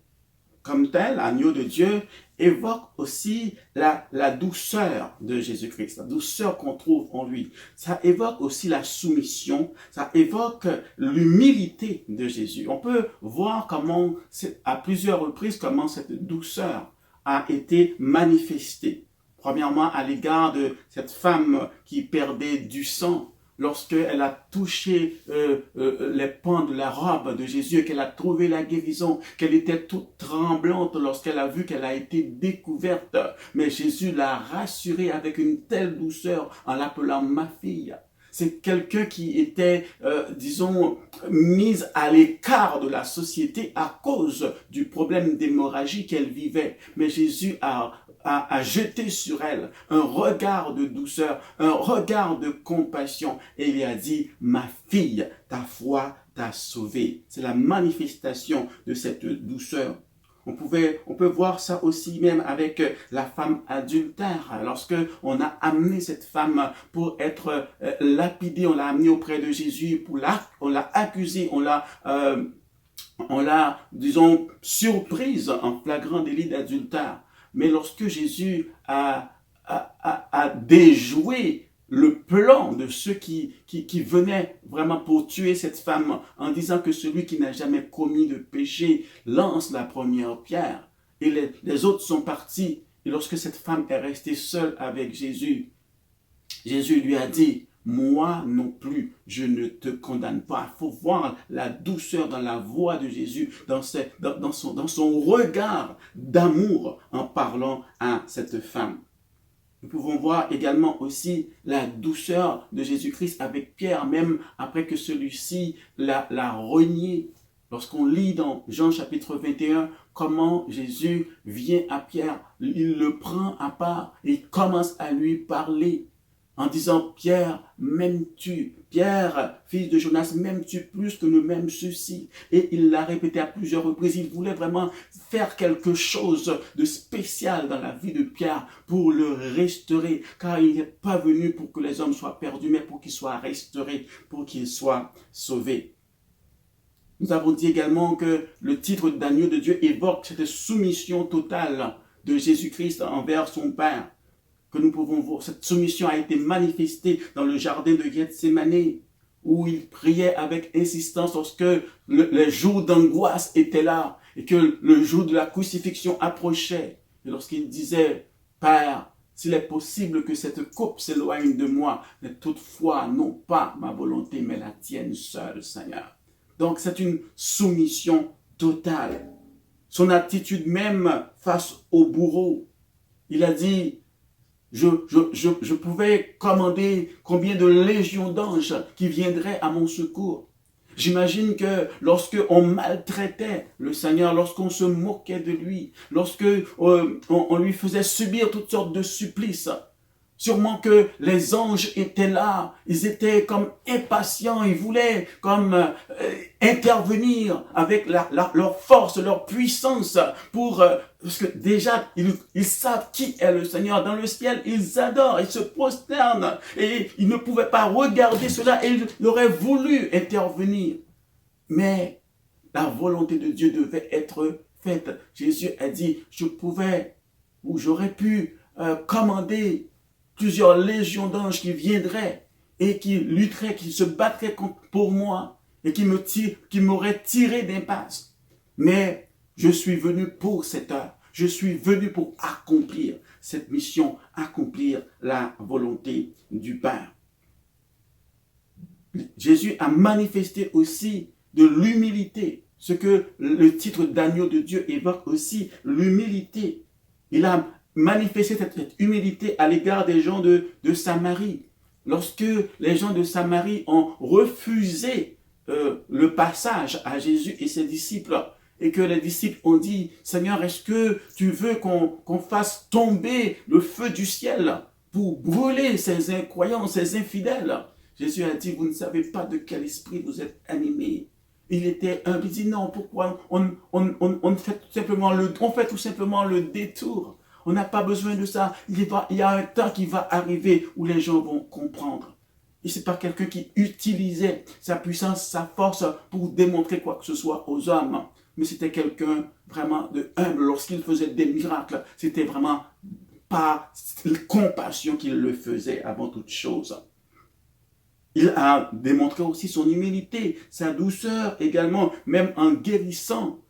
comme tel, agneau de Dieu, évoque aussi la douceur de Jésus-Christ, la douceur qu'on trouve en lui. Ça évoque aussi la soumission, ça évoque l'humilité de Jésus. On peut voir comment, à plusieurs reprises, comment cette douceur a été manifestée. Premièrement, à l'égard de cette femme qui perdait du sang, lorsqu'elle a touché les pans de la robe de Jésus et qu'elle a trouvé la guérison, qu'elle était toute tremblante lorsqu'elle a vu qu'elle a été découverte. Mais Jésus l'a rassurée avec une telle douceur en l'appelant ma fille. C'est quelqu'un qui était, disons, mise à l'écart de la société à cause du problème d'hémorragie qu'elle vivait. Mais Jésus a jeté sur elle un regard de douceur, un regard de compassion. Et il a dit, ma fille, ta foi t'a sauvée. C'est la manifestation de cette douceur. On peut voir ça aussi même avec la femme adultère. Lorsque on a amené cette femme pour être lapidée, on l'a amenée auprès de Jésus, on l'a accusée, on l'a, disons, surprise en flagrant délit d'adultère. Mais lorsque Jésus a déjoué le plan de ceux qui venaient vraiment pour tuer cette femme en disant que celui qui n'a jamais commis de péché lance la première pierre. Et les autres sont partis. Et lorsque cette femme est restée seule avec Jésus, Jésus lui a dit, moi non plus, je ne te condamne pas. Il faut voir la douceur dans la voix de Jésus, dans son regard d'amour en parlant à cette femme. Nous pouvons voir également aussi la douceur de Jésus-Christ avec Pierre, même après que celui-ci l'a renié. Lorsqu'on lit dans Jean chapitre 21, comment Jésus vient à Pierre, il le prend à part et il commence à lui parler en disant, Pierre, m'aimes-tu? Pierre, fils de Jonas, m'aimes-tu plus que nous m'aime ceci? Et il l'a répété à plusieurs reprises. Il voulait vraiment faire quelque chose de spécial dans la vie de Pierre pour le restaurer. Car il n'est pas venu pour que les hommes soient perdus, mais pour qu'ils soient restaurés, pour qu'ils soient sauvés. Nous avons dit également que le titre d'agneau de Dieu évoque cette soumission totale de Jésus-Christ envers son Père. Que nous pouvons voir, cette soumission a été manifestée dans le jardin de Gethsémani, où il priait avec insistance lorsque les jours d'angoisse étaient là, et que le jour de la crucifixion approchait. Et lorsqu'il disait, Père, s'il est possible que cette coupe s'éloigne de moi, mais toutefois, non pas ma volonté, mais la tienne seule, Seigneur. Donc c'est une soumission totale. Son attitude même face au bourreau, il a dit, je pouvais commander combien de légions d'anges qui viendraient à mon secours. J'imagine que lorsque on maltraitait le Seigneur, lorsqu'on se moquait de lui, lorsque on lui faisait subir toutes sortes de supplices, sûrement que les anges étaient là, ils étaient comme impatients, ils voulaient comme intervenir avec leur force, leur puissance pour... parce que déjà, ils savent qui est le Seigneur. Dans le ciel, ils adorent, ils se prosternent et ils ne pouvaient pas regarder cela et ils auraient voulu intervenir. Mais la volonté de Dieu devait être faite. Jésus a dit, je pouvais ou j'aurais pu commander plusieurs légions d'anges qui viendraient et qui lutteraient, qui se battraient pour moi et qui m'auraient tiré d'impasse. Mais je suis venu pour cette heure. Je suis venu pour accomplir cette mission, accomplir la volonté du Père. Jésus a manifesté aussi de l'humilité, ce que le titre d'agneau de Dieu évoque aussi, l'humilité. Il a manifester cette humilité à l'égard des gens de Samarie. Lorsque les gens de Samarie ont refusé le passage à Jésus et ses disciples, et que les disciples ont dit, Seigneur, est-ce que tu veux qu'on fasse tomber le feu du ciel pour brûler ces incroyants, ces infidèles? Jésus a dit, vous ne savez pas de quel esprit vous êtes animés. Il était humble, il dit, non, pourquoi on fait tout simplement le détour. On n'a pas besoin de ça. Il y a un temps qui va arriver où les gens vont comprendre. Et ce n'est pas quelqu'un qui utilisait sa puissance, sa force pour démontrer quoi que ce soit aux hommes. Mais c'était quelqu'un vraiment de humble. Lorsqu'il faisait des miracles, c'était vraiment par compassion qu'il le faisait avant toute chose. Il a démontré aussi son humilité, sa douceur également, même en guérissant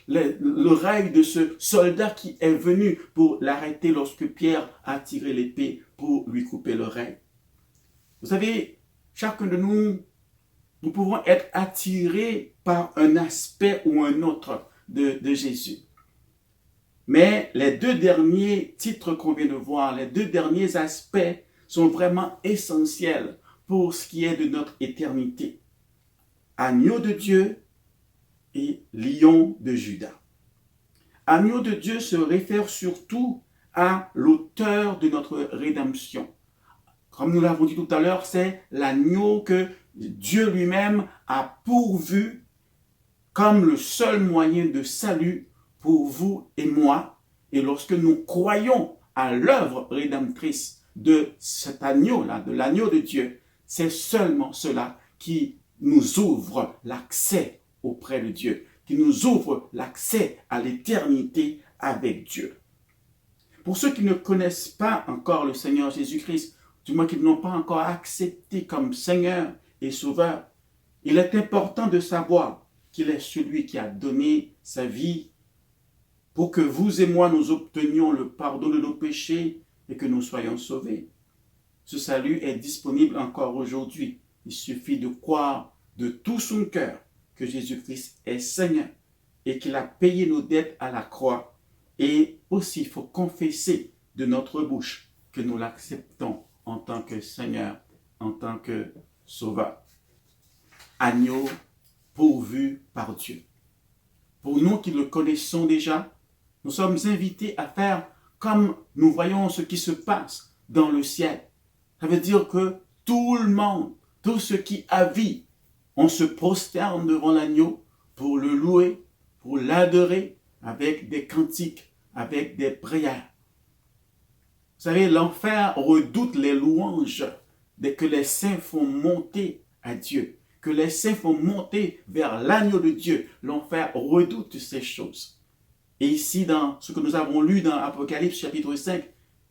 l'oreille de ce soldat qui est venu pour l'arrêter lorsque Pierre a tiré l'épée pour lui couper l'oreille. Vous savez, chacun de nous pouvons être attirés par un aspect ou un autre de Jésus. Mais les deux derniers titres qu'on vient de voir, les deux derniers aspects sont vraiment essentiels pour ce qui est de notre éternité. Agneau de Dieu et lion de Juda. Agneau de Dieu se réfère surtout à l'auteur de notre rédemption. Comme nous l'avons dit tout à l'heure, c'est l'agneau que Dieu lui-même a pourvu comme le seul moyen de salut pour vous et moi. Et lorsque nous croyons à l'œuvre rédemptrice de cet agneau-là, de l'agneau de Dieu, c'est seulement cela qui nous ouvre l'accès auprès de Dieu, qui nous ouvre l'accès à l'éternité avec Dieu. Pour ceux qui ne connaissent pas encore le Seigneur Jésus-Christ, du moins qui n'ont pas encore accepté comme Seigneur et Sauveur, il est important de savoir qu'il est celui qui a donné sa vie pour que vous et moi nous obtenions le pardon de nos péchés et que nous soyons sauvés. Ce salut est disponible encore aujourd'hui. Il suffit de croire de tout son cœur que Jésus-Christ est Seigneur et qu'il a payé nos dettes à la croix. Et aussi, il faut confesser de notre bouche que nous l'acceptons en tant que Seigneur, en tant que Sauveur. Agneau pourvu par Dieu. Pour nous qui le connaissons déjà, nous sommes invités à faire comme nous voyons ce qui se passe dans le ciel. Ça veut dire que tout le monde, tout ce qui a vie, on se prosterne devant l'agneau pour le louer, pour l'adorer avec des cantiques, avec des prières. Vous savez, l'enfer redoute les louanges dès que les saints font monter à Dieu, que les saints font monter vers l'agneau de Dieu. L'enfer redoute ces choses. Et ici, dans ce que nous avons lu dans Apocalypse chapitre 5,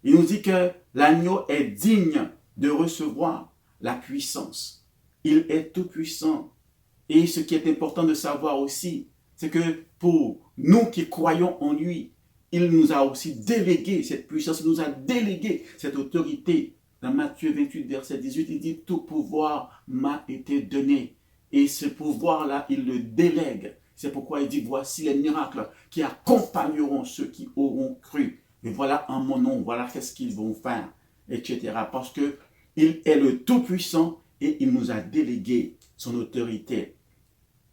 il nous dit que l'agneau est digne de recevoir la puissance. Il est tout puissant. Et ce qui est important de savoir aussi, c'est que pour nous qui croyons en lui, il nous a aussi délégué cette puissance, il nous a délégué cette autorité. Dans Matthieu 28, verset 18, il dit « Tout pouvoir m'a été donné ». Et ce pouvoir-là, il le délègue. C'est pourquoi il dit « Voici les miracles qui accompagneront ceux qui auront cru ». Et voilà en mon nom, voilà qu'est-ce qu'ils vont faire, etc. Parce que il est le Tout-Puissant et il nous a délégué son autorité.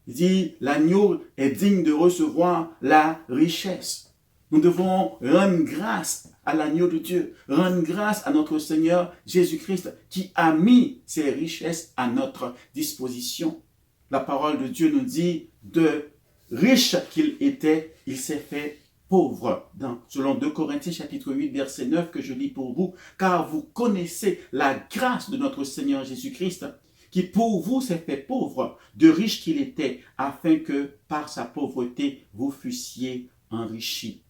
Il dit, l'agneau est digne de recevoir la richesse. Nous devons rendre grâce à l'agneau de Dieu, rendre grâce à notre Seigneur Jésus-Christ qui a mis ses richesses à notre disposition. La parole de Dieu nous dit, de riche qu'il était, il s'est fait pauvre. Selon 2 Corinthiens chapitre 8, verset 9 que je lis pour vous, car vous connaissez la grâce de notre Seigneur Jésus-Christ, qui pour vous s'est fait pauvre, de riche qu'il était, afin que par sa pauvreté vous fussiez enrichis.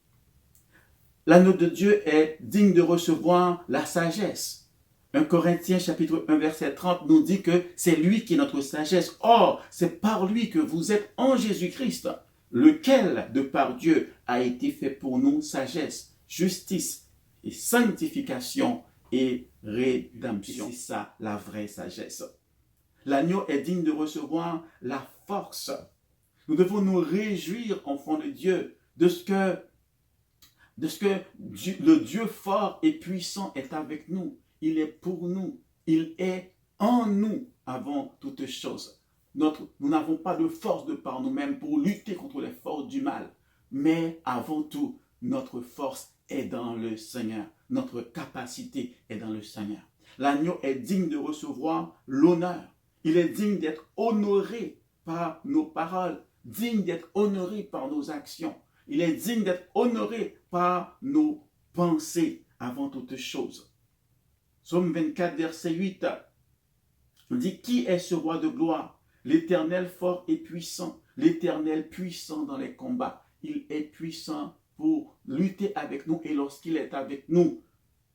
L'agneau de Dieu est digne de recevoir la sagesse. 1 Corinthiens chapitre 1 verset 30 nous dit que c'est lui qui est notre sagesse. Or, c'est par lui que vous êtes en Jésus-Christ, lequel, de par Dieu, a été fait pour nous sagesse, justice et sanctification et rédemption. C'est ça la vraie sagesse. L'agneau est digne de recevoir la force. Nous devons nous réjouir, enfants de Dieu, de ce que le Dieu fort et puissant est avec nous. Il est pour nous. Il est en nous avant toute chose. Nous n'avons pas de force de par nous-mêmes pour lutter contre les forces du mal. Mais avant tout, notre force est dans le Seigneur. Notre capacité est dans le Seigneur. L'agneau est digne de recevoir l'honneur. Il est digne d'être honoré par nos paroles, digne d'être honoré par nos actions. Il est digne d'être honoré par nos pensées avant toute chose. Psaume 24, verset 8, on dit, qui est ce roi de gloire? L'Éternel fort et puissant, l'Éternel puissant dans les combats. Il est puissant pour lutter avec nous et lorsqu'il est avec nous,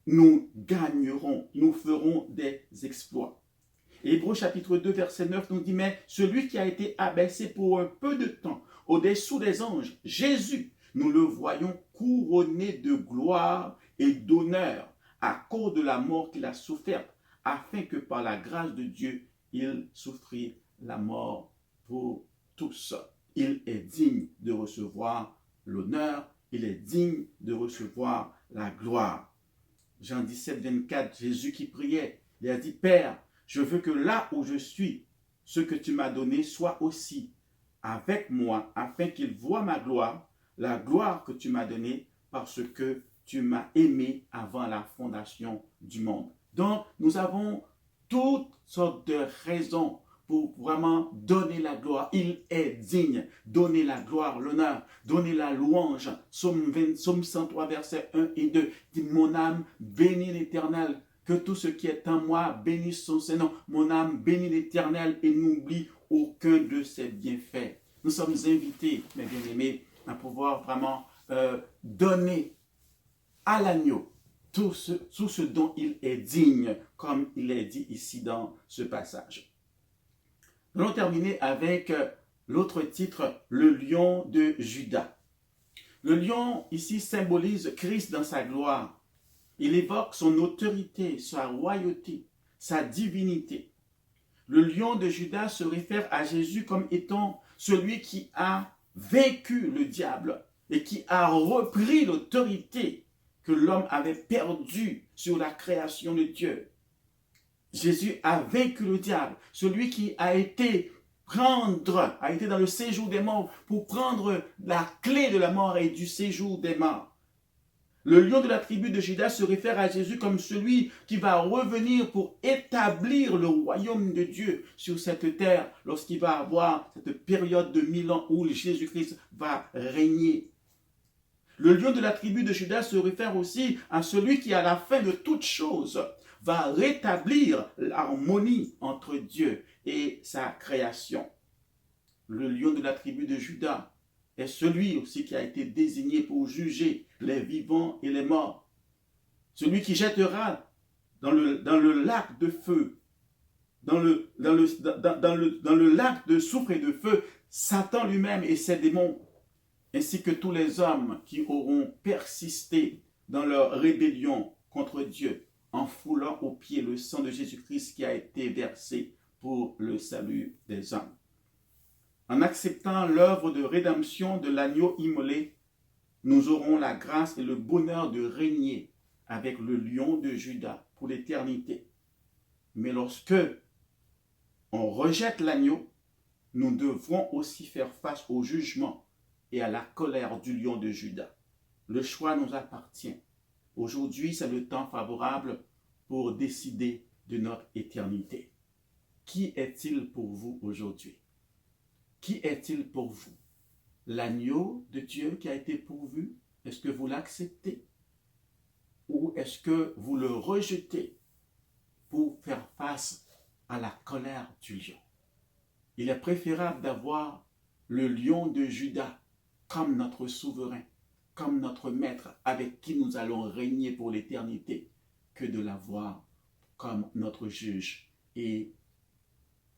nous gagnerons, nous ferons des exploits. Hébreux chapitre 2, verset 9 nous dit, mais celui qui a été abaissé pour un peu de temps au-dessous des anges, Jésus, nous le voyons couronné de gloire et d'honneur à cause de la mort qu'il a soufferte, afin que par la grâce de Dieu, il souffrit la mort pour tous. Il est digne de recevoir l'honneur, il est digne de recevoir la gloire. Jean 17, 24, Jésus qui priait, il a dit, Père, je veux que là où je suis, ce que tu m'as donné soit aussi avec moi, afin qu'il voie ma gloire, la gloire que tu m'as donnée, parce que tu m'as aimé avant la fondation du monde. Donc, nous avons toutes sortes de raisons pour vraiment donner la gloire. Il est digne. Donner la gloire, l'honneur, donner la louange. Psaume 103, versets 1 et 2. Dit, mon âme bénit l'Éternel. Que tout ce qui est en moi bénisse son Seigneur. Mon âme bénit l'Éternel et n'oublie aucun de ses bienfaits. Nous sommes invités, mes bien-aimés, à pouvoir vraiment donner à l'agneau tout ce dont il est digne, comme il est dit ici dans ce passage. Nous allons terminer avec l'autre titre, le lion de Juda. Le lion ici symbolise Christ dans sa gloire. Il évoque son autorité, sa royauté, sa divinité. Le lion de Juda se réfère à Jésus comme étant celui qui a vaincu le diable et qui a repris l'autorité que l'homme avait perdue sur la création de Dieu. Jésus a vaincu le diable, celui qui a été dans le séjour des morts pour prendre la clé de la mort et du séjour des morts. Le lion de la tribu de Juda se réfère à Jésus comme celui qui va revenir pour établir le royaume de Dieu sur cette terre lorsqu'il va avoir cette période de 1000 ans où Jésus-Christ va régner. Le lion de la tribu de Juda se réfère aussi à celui qui, à la fin de toutes choses, va rétablir l'harmonie entre Dieu et sa création. Le lion de la tribu de Juda est celui aussi qui a été désigné pour juger les vivants et les morts. Celui qui jettera dans le lac de feu, dans le lac de soufre et de feu, Satan lui-même et ses démons, ainsi que tous les hommes qui auront persisté dans leur rébellion contre Dieu, en foulant aux pieds le sang de Jésus-Christ qui a été versé pour le salut des hommes. En acceptant l'œuvre de rédemption de l'agneau immolé, nous aurons la grâce et le bonheur de régner avec le lion de Juda pour l'éternité. Mais lorsque on rejette l'agneau, nous devrons aussi faire face au jugement et à la colère du lion de Juda. Le choix nous appartient. Aujourd'hui, c'est le temps favorable pour décider de notre éternité. Qui est-il pour vous aujourd'hui? Qui est-il pour vous? L'agneau de Dieu qui a été pourvu, est-ce que vous l'acceptez? Ou est-ce que vous le rejetez pour faire face à la colère du lion? Il est préférable d'avoir le lion de Juda comme notre souverain, comme notre maître avec qui nous allons régner pour l'éternité, que de l'avoir comme notre juge et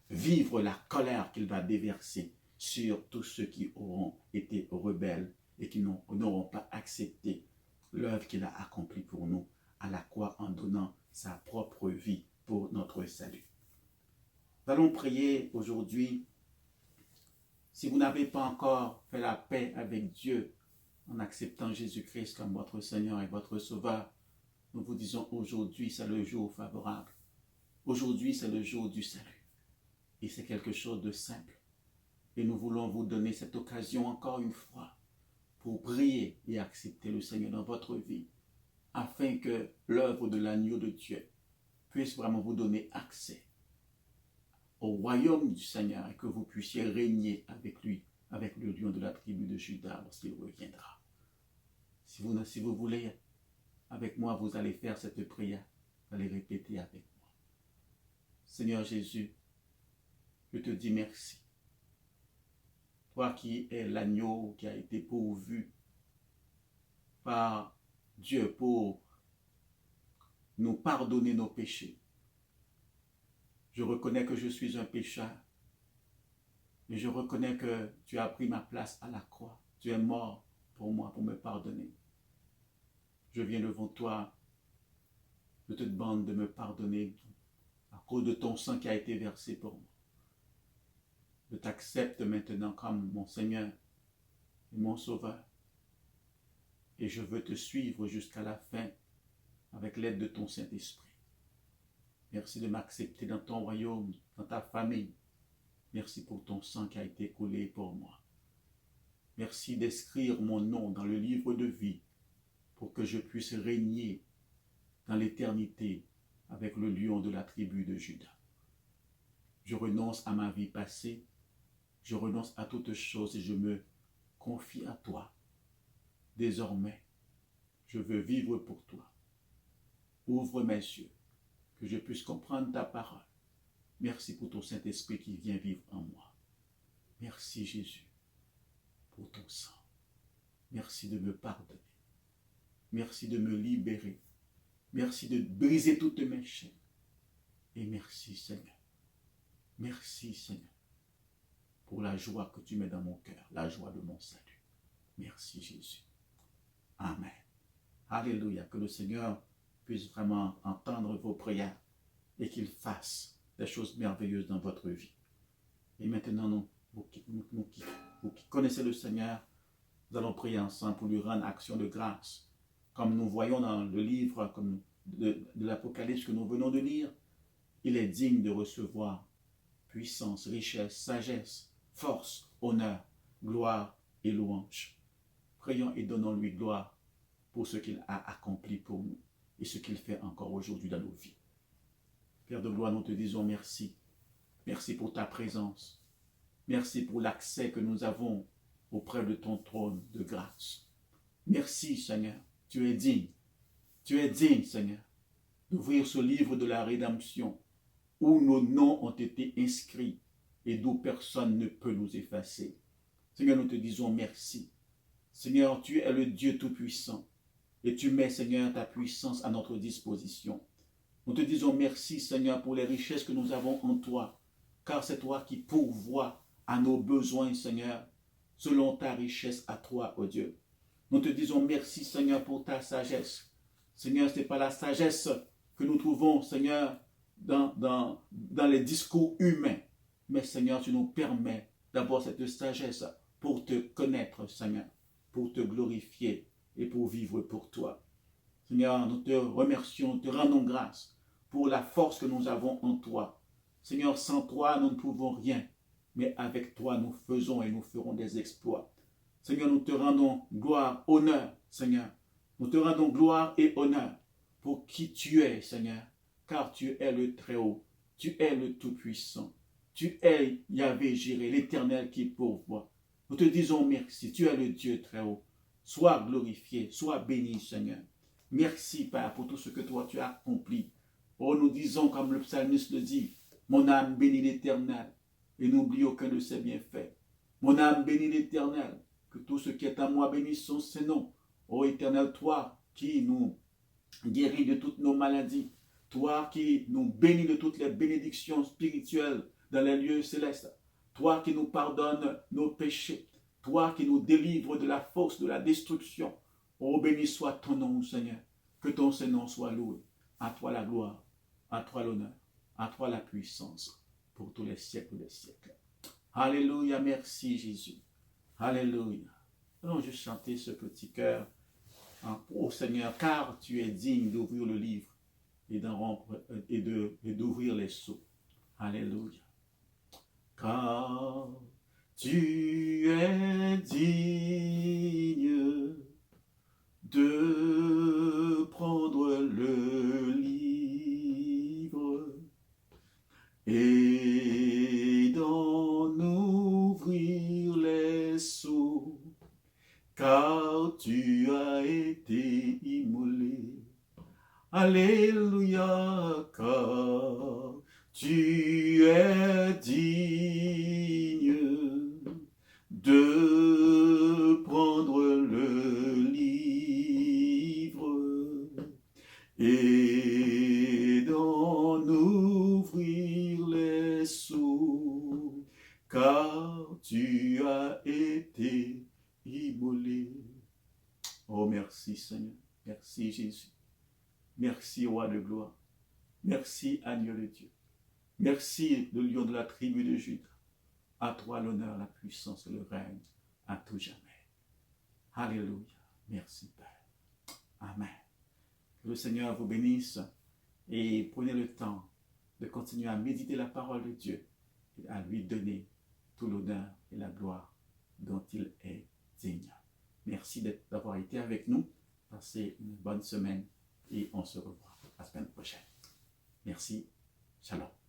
vivre la colère qu'il va déverser sur tous ceux qui auront été rebelles et qui n'auront pas accepté l'œuvre qu'il a accomplie pour nous à la croix en donnant sa propre vie pour notre salut. Nous allons prier aujourd'hui. Si vous n'avez pas encore fait la paix avec Dieu en acceptant Jésus-Christ comme votre Seigneur et votre Sauveur, nous vous disons aujourd'hui, c'est le jour favorable. Aujourd'hui, c'est le jour du salut. Et c'est quelque chose de simple. Et nous voulons vous donner cette occasion encore une fois pour prier et accepter le Seigneur dans votre vie, afin que l'œuvre de l'agneau de Dieu puisse vraiment vous donner accès au royaume du Seigneur et que vous puissiez régner avec lui, avec le lion de la tribu de Juda lorsqu'il reviendra. Si vous voulez, avec moi, vous allez faire cette prière, vous allez répéter avec moi. Seigneur Jésus, je te dis merci. Toi qui es l'agneau qui a été pourvu par Dieu pour nous pardonner nos péchés. Je reconnais que je suis un pécheur. Et je reconnais que tu as pris ma place à la croix. Tu es mort pour moi, pour me pardonner. Je viens devant toi. Je te demande de me pardonner à cause de ton sang qui a été versé pour moi. Je t'accepte maintenant comme mon Seigneur et mon Sauveur. Et je veux te suivre jusqu'à la fin avec l'aide de ton Saint-Esprit. Merci de m'accepter dans ton royaume, dans ta famille. Merci pour ton sang qui a été coulé pour moi. Merci d'inscrire mon nom dans le livre de vie pour que je puisse régner dans l'éternité avec le lion de la tribu de Juda. Je renonce à ma vie passée, je renonce à toutes choses et je me confie à toi. Désormais, je veux vivre pour toi. Ouvre mes yeux, que je puisse comprendre ta parole. Merci pour ton Saint-Esprit qui vient vivre en moi. Merci Jésus pour ton sang. Merci de me pardonner. Merci de me libérer. Merci de briser toutes mes chaînes. Et merci Seigneur. Merci Seigneur pour la joie que tu mets dans mon cœur, la joie de mon salut. Merci Jésus. Amen. Alléluia. Que le Seigneur puisse vraiment entendre vos prières et qu'il fasse des choses merveilleuses dans votre vie. Et maintenant, vous qui connaissez le Seigneur, nous allons prier ensemble pour lui rendre action de grâce. Comme nous voyons dans le livre de l'Apocalypse que nous venons de lire, il est digne de recevoir puissance, richesse, sagesse, force, honneur, gloire et louange. Prions et donnons-lui gloire pour ce qu'il a accompli pour nous et ce qu'il fait encore aujourd'hui dans nos vies. Père de gloire, nous te disons merci. Merci pour ta présence. Merci pour l'accès que nous avons auprès de ton trône de grâce. Merci Seigneur, tu es digne. Tu es digne Seigneur d'ouvrir ce livre de la rédemption où nos noms ont été inscrits et d'où personne ne peut nous effacer. Seigneur, nous te disons merci. Seigneur, tu es le Dieu Tout-Puissant et tu mets, Seigneur, ta puissance à notre disposition. Nous te disons merci, Seigneur, pour les richesses que nous avons en toi, car c'est toi qui pourvois à nos besoins, Seigneur, selon ta richesse à toi, ô Dieu. Nous te disons merci, Seigneur, pour ta sagesse. Seigneur, ce n'est pas la sagesse que nous trouvons, Seigneur, dans les discours humains. Mais Seigneur, tu nous permets d'avoir cette sagesse pour te connaître, Seigneur, pour te glorifier et pour vivre pour toi. Seigneur, nous te remercions, te rendons grâce pour la force que nous avons en toi. Seigneur, sans toi, nous ne pouvons rien, mais avec toi, nous faisons et nous ferons des exploits. Seigneur, nous te rendons gloire, honneur, Seigneur. Nous te rendons gloire et honneur pour qui tu es, Seigneur, car tu es le Très-Haut, tu es le Tout-Puissant, tu es Yahvé Jireh, l'Éternel qui pourvoit. Nous te disons merci, tu es le Dieu Très-Haut. Sois glorifié, sois béni, Seigneur. Merci, Père, pour tout ce que toi tu as accompli. Oh, nous disons, comme le psalmiste le dit, mon âme bénit l'Éternel et n'oublie aucun de ses bienfaits. Mon âme bénit l'Éternel, que tout ce qui est à moi bénisse son Saint-Nom. Ô Éternel, toi qui nous guéris de toutes nos maladies, toi qui nous bénis de toutes les bénédictions spirituelles dans les lieux célestes, toi qui nous pardonnes nos péchés, toi qui nous délivres de la force de la destruction. Ô béni soit ton nom, Seigneur, que ton Saint-Nom soit loué. À toi la gloire, à toi l'honneur, à toi la puissance, pour tous les siècles des siècles. Alléluia, merci Jésus. Alléluia. Allons juste chanter ce petit cœur. Ô Seigneur, car tu es digne d'ouvrir le livre et d'en rompre et d'ouvrir les sceaux. Alléluia. Car tu es digne de prendre le livre et d'en ouvrir les sceaux, car tu as été immolé. Alléluia, car tu es digne de prendre le livre et d'en ouvrir les sceaux, car tu as été immolé. Oh, merci Seigneur, merci Jésus, merci Roi de gloire, merci Agneau de Dieu, merci le lion de la tribu de Juda. À toi l'honneur, la puissance et le règne à tout jamais. Alléluia, merci Père. Amen. Que le Seigneur vous bénisse et prenez le temps de continuer à méditer la parole de Dieu et à lui donner tout l'honneur et la gloire dont il est digne. Merci d'avoir été avec nous. Passez une bonne semaine et on se revoit la semaine prochaine. Merci. Shalom.